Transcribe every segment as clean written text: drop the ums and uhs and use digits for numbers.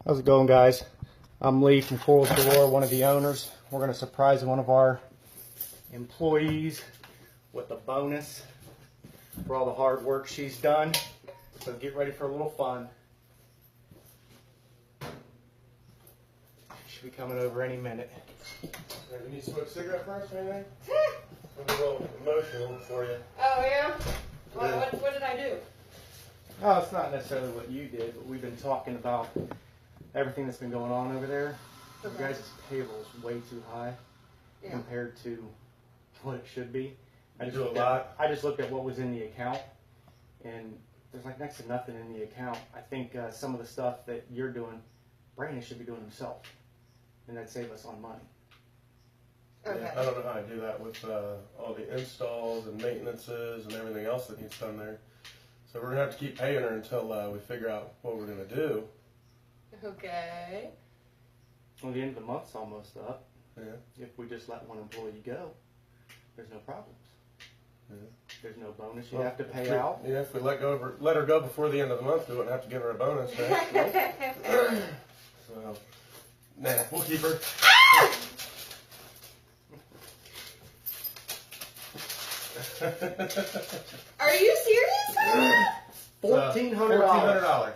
How's it going, guys? I'm Lee from Corals Galore, one of the owners. We're going to surprise one of our employees with a bonus for all the hard work she's done. So get ready for a little fun. She'll be coming over any minute. Do you need to smoke a cigarette first or anything? I'm a little emotional for you. Oh, yeah? What did I do? Oh, it's not necessarily what you did, but we've been talking about everything that's been going on over there. Okay. You guys' payroll is way too high compared to what it should be. I just looked at what was in the account, and there's like next to nothing in the account. I think some of the stuff that you're doing, Brandon should be doing himself, and that'd save us on money. Okay. Yeah, I don't know how I do that with all the installs and maintenances and everything else that needs done there. So we're going to have to keep paying her until we figure out what we're going to do. Okay. Well, the end of the month's almost up. Yeah. If we just let one employee go, there's no problems. Yeah. There's no bonus you have to pay out. Yeah, if we let her go before the end of the month, we wouldn't have to give her a bonus, right? So, nah, we'll keep her. Are you serious? $1,400.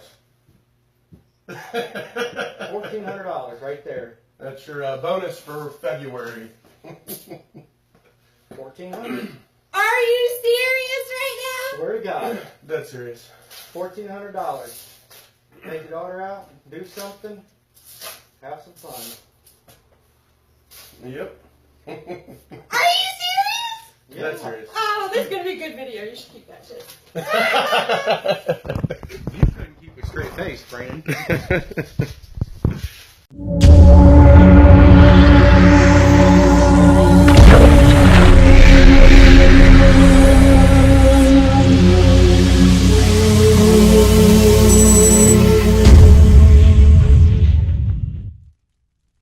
$1,400 right there. That's your bonus for February. $1,400. Are you serious right Swear to God. Dead serious. $1,400. Take your daughter out, do something, have some fun. Yep. now? Are you serious? Yeah. Dead serious. Oh, this is going to be a good video. You should keep that shit. You couldn't keep a straight face, Brandon.